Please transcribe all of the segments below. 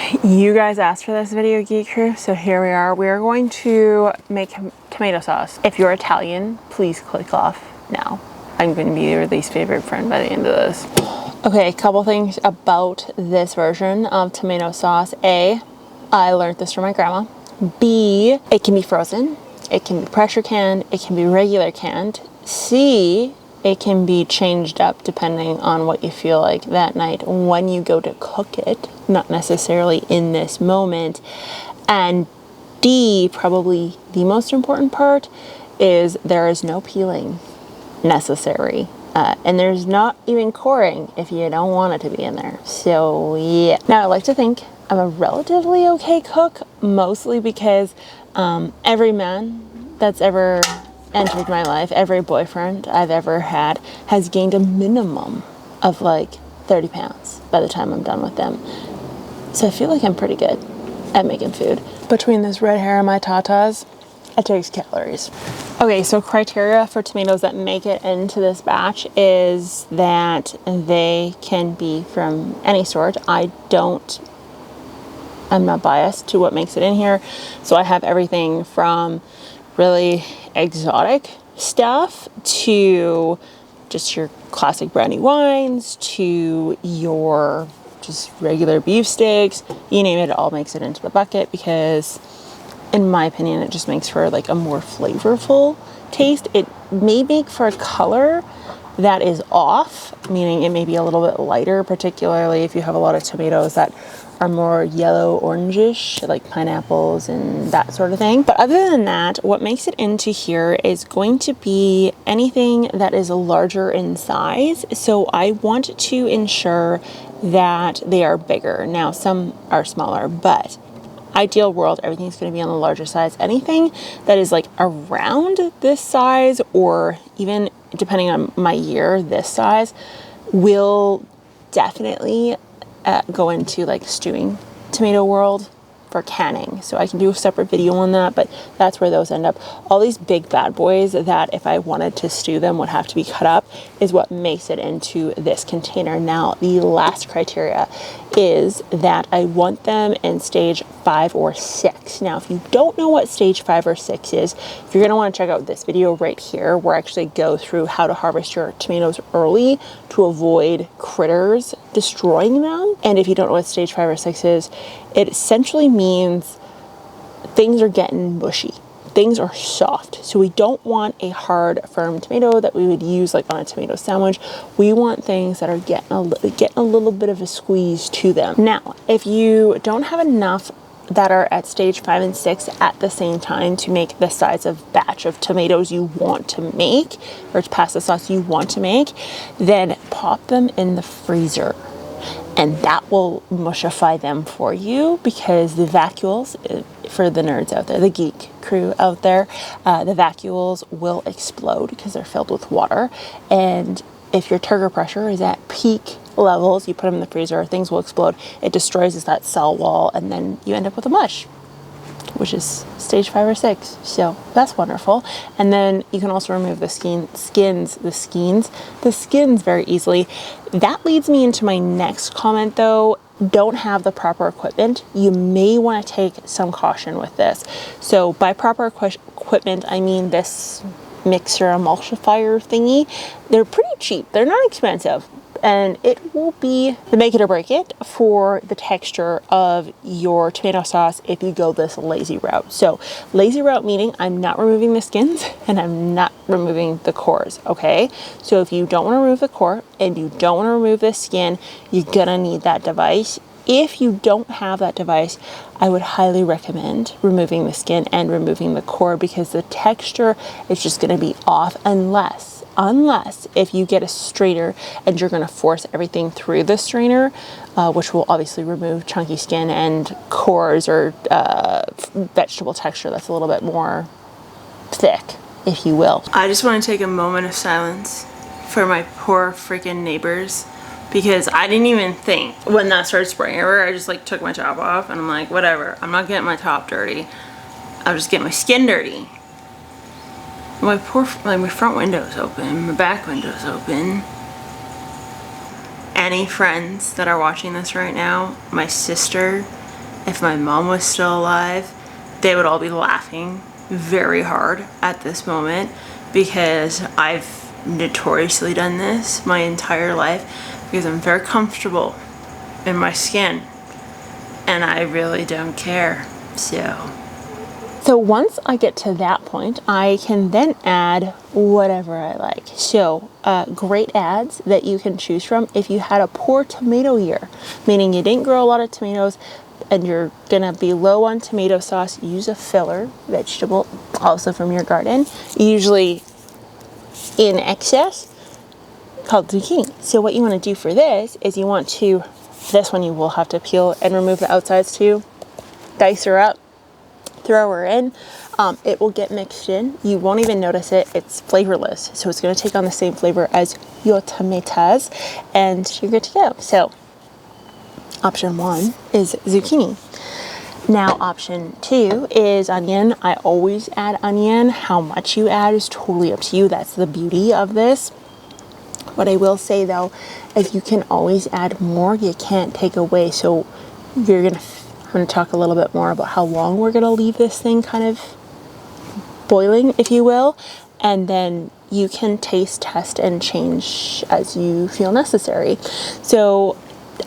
You guys asked for this video, Geek Crew, so here we are. We are going to make tomato sauce. If you're Italian, please click off now. I'm going to be your least favorite friend by the end of this. Okay, a couple things about this version of tomato sauce. A, I learned this from my grandma. B, it can be frozen. It can be pressure canned. It can be regular canned. C, it can be changed up depending on what you feel like that night when you go to cook it, not necessarily in this moment. And D, probably the most important part, is there is no peeling necessary. And there's not even coring if you don't want it to be in there. So yeah. Now I like to think I'm a relatively okay cook, mostly because every man that's ever entered my life, every boyfriend I've ever had has gained a minimum of like 30 pounds by the time I'm done with them. So I feel like I'm pretty good at making food. Between this red hair and my tatas, it takes calories. Okay, so criteria for tomatoes that make it into this batch is that they can be from any sort. I'm not biased to what makes it in here. So I have everything from really exotic stuff to just your classic brandy wines to your just regular beef steaks. You name it, it all makes it into the bucket because in my opinion, it just makes for like a more flavorful taste. It may make for a color that is off, meaning it may be a little bit lighter, particularly if you have a lot of tomatoes that are more yellow orangish, like pineapples and that sort of thing. But other than that, what makes it into here is going to be anything that is larger in size. So I want to ensure that they are bigger. Now, some are smaller, but ideal world, everything's going to be on the larger size. Anything that is like around this size, or even depending on my year, this size, will definitely go into like stewing tomato world for canning. So I can do a separate video on that, but that's where those end up. All these big bad boys that if I wanted to stew them would have to be cut up is what makes it into this container. Now, the last criteria is that I want them in stage 5 or 6. Now, if you don't know what stage 5 or 6 is, you're going to want to check out this video right here where I actually go through how to harvest your tomatoes early to avoid critters destroying them. And if you don't know what stage 5 or 6 is, it essentially means things are getting mushy. Things are soft. So we don't want a hard, firm tomato that we would use like on a tomato sandwich. We want things that are getting a little bit of a squeeze to them. Now, if you don't have enough that are at stage 5 and 6 at the same time to make the size of batch of tomatoes you want to make, or pasta sauce you want to make, then pop them in the freezer. And that will mushify them for you, because the vacuoles, for the nerds out there, the geek crew out there, the vacuoles will explode because they're filled with water. And if your turgor pressure is at peak levels, you put them in the freezer, things will explode. It destroys that cell wall, and then you end up with a mush, which is stage 5 or 6. So that's wonderful. And then you can also remove the skins very easily. That leads me into my next comment though. Don't have the proper equipment. You may want to take some caution with this. So by proper equipment, I mean this mixer emulsifier thingy. They're pretty cheap. They're not expensive. And it will be the make it or break it for the texture of your tomato sauce if you go this lazy route. So lazy route meaning I'm not removing the skins and I'm not removing the cores, okay? So if you don't want to remove the core and you don't want to remove the skin, you're gonna need that device. If you don't have that device, I would highly recommend removing the skin and removing the core, because the texture is just gonna be off unless if you get a strainer and you're going to force everything through the strainer, which will obviously remove chunky skin and cores or vegetable texture that's a little bit more thick, if you will. I just want to take a moment of silence for my poor freaking neighbors, because I didn't even think when that started spraying everywhere. I just like took my top off and I'm like, whatever, I'm not getting my top dirty, I'll just get my skin dirty. My front window's open, my back window's open. Any friends that are watching this right now, my sister if my mom was still alive, they would all be laughing very hard at this moment, because I've notoriously done this my entire life because I'm very comfortable in my skin and I really don't care. So once I get to that point, I can then add whatever I like. So great ads that you can choose from if you had a poor tomato year, meaning you didn't grow a lot of tomatoes and you're gonna be low on tomato sauce, use a filler vegetable, also from your garden, usually in excess, called zucchini. So what you want to do for this is you want to, this one you will have to peel and remove the outsides too, dice her up, throw her in. It will get mixed in. You won't even notice it. It's flavorless. So it's going to take on the same flavor as your tomatoes and you're good to go. So option 1 is zucchini. Now option 2 is onion. I always add onion. How much you add is totally up to you. That's the beauty of this. What I will say though is you can always add more. You can't take away. So I'm going to talk a little bit more about how long we're going to leave this thing kind of boiling, if you will. And then you can taste, test, and change as you feel necessary. So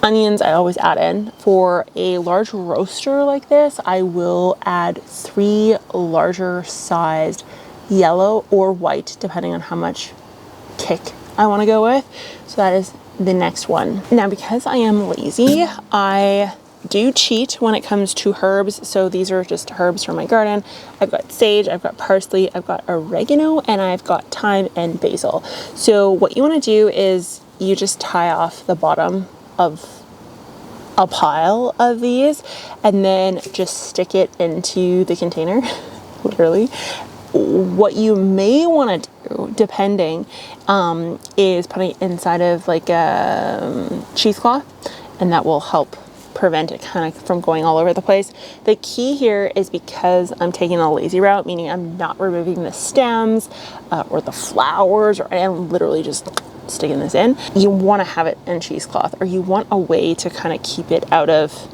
onions I always add in. For a large roaster like this, I will add 3 larger sized yellow or white, depending on how much kick I want to go with. So that is the next one. Now, because I am lazy, I do cheat when it comes to herbs. So these are just herbs from my garden. I've got sage, I've got parsley, I've got oregano, and I've got thyme and basil. So what you want to do is you just tie off the bottom of a pile of these and then just stick it into the container, literally. What you may want to do, depending, is putting it inside of like a cheesecloth, and that will help prevent it kind of from going all over the place. The key here is, because I'm taking a lazy route, meaning I'm not removing the stems or the flowers, or I'm literally just sticking this in. You want to have it in cheesecloth, or you want a way to kind of keep it out of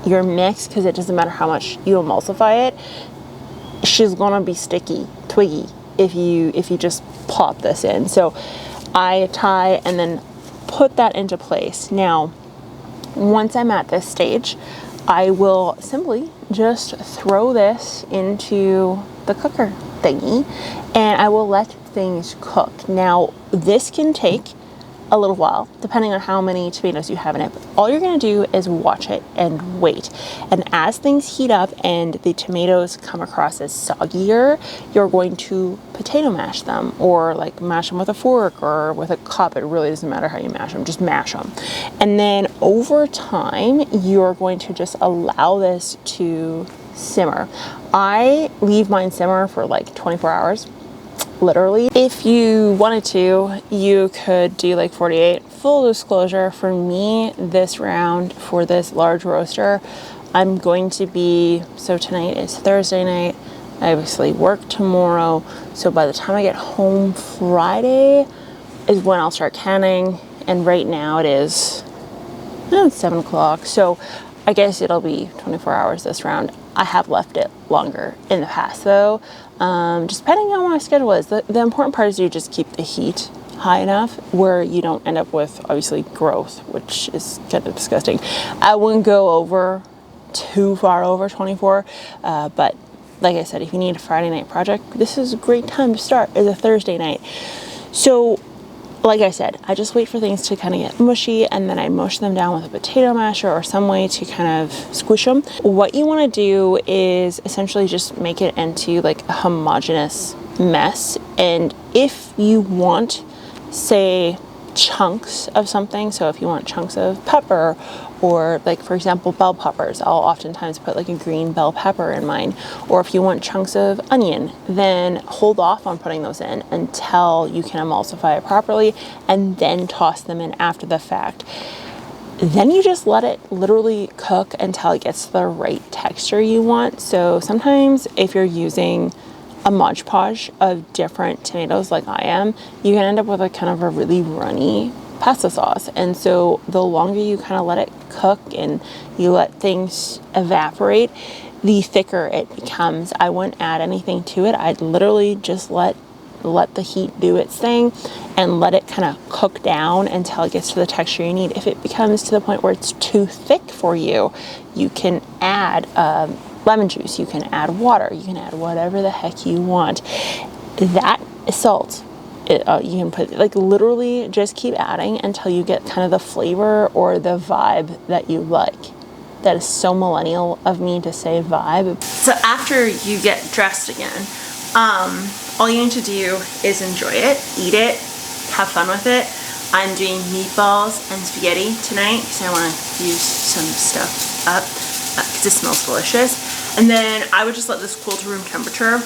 your mix, because it doesn't matter how much you emulsify it, she's gonna be sticky, twiggy if you just plop this in. So I tie and then put that into place. Now, once I'm at this stage, I will simply just throw this into the cooker thingy and I will let things cook. Now, this can take a little while, depending on how many tomatoes you have in it. But all you're going to do is watch it and wait. And as things heat up and the tomatoes come across as soggier, you're going to potato mash them, or like mash them with a fork or with a cup. It really doesn't matter how you mash them, just mash them. And then over time, you're going to just allow this to simmer. I leave mine simmer for like 24 hours. Literally. If you wanted to, you could do like 48. Full disclosure, for me, this round for this large roaster, I'm going to be, so tonight is Thursday night. I obviously work tomorrow. So by the time I get home Friday is when I'll start canning. And right now it is 7 o'clock. So I guess it'll be 24 hours this round. I have left it longer in the past though, just depending on what my schedule is. The important part is you just keep the heat high enough where you don't end up with obviously growth, which is kind of disgusting. I wouldn't go over too far over 24, but like I said, if you need a Friday night project, this is a great time to start, is a Thursday night. So like I said, I just wait for things to kind of get mushy and then I mush them down with a potato masher or some way to kind of squish them. What you want to do is essentially just make it into like a homogeneous mess. And if you want, say, chunks of something, so if you want chunks of pepper, or like for example bell peppers, I'll oftentimes put like a green bell pepper in mine. Or if you want chunks of onion, then hold off on putting those in until you can emulsify it properly and then toss them in after the fact. Then you just let it literally cook until it gets the right texture you want. So sometimes if you're using a Mod Podge of different tomatoes like I am, you can end up with a kind of a really runny pasta sauce. And so the longer you kind of let it cook and you let things evaporate, the thicker it becomes. I wouldn't add anything to it. I'd literally just let the heat do its thing and let it kind of cook down until it gets to the texture you need. If it becomes to the point where it's too thick for you, you can add lemon juice, you can add water, you can add whatever the heck you want. That is salt. You can put, like, literally just keep adding until you get kind of the flavor or the vibe that you like. That is so millennial of me to say vibe. So after you get dressed again, all you need to do is enjoy it, eat it, have fun with it. I'm doing meatballs and spaghetti tonight because I want to use some stuff up because it smells delicious. And then I would just let this cool to room temperature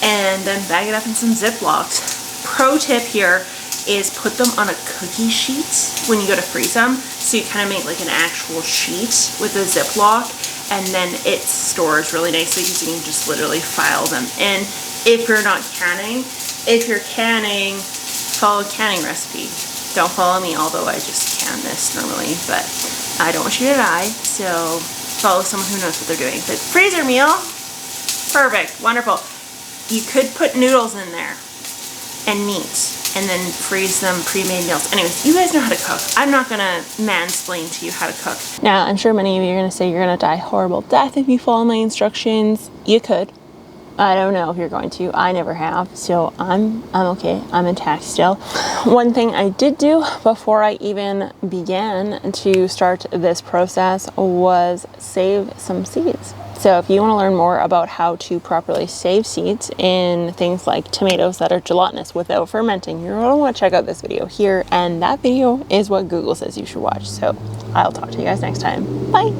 and then bag it up in some Ziplocs. Pro tip here is put them on a cookie sheet when you go to freeze them. So you kind of make like an actual sheet with a Ziploc, and then it stores really nicely because you can just literally file them in. If you're not canning, if you're canning, follow a canning recipe. Don't follow me, although I just can this normally, but I don't want you to die, so follow someone who knows what they're doing. But freezer meal, perfect, wonderful. You could put noodles in there and meat, and then freeze them pre-made meals. Anyways, you guys know how to cook. I'm not gonna mansplain to you how to cook. Now, I'm sure many of you are gonna say you're gonna die a horrible death if you follow my instructions. You could. I don't know if you're going to. I never have, so I'm okay. I'm intact still. One thing I did do before I even began to start this process was save some seeds. So if you want to learn more about how to properly save seeds in things like tomatoes that are gelatinous without fermenting, you're going to want to check out this video here, and that video is what Google says you should watch. So I'll talk to you guys next time. Bye.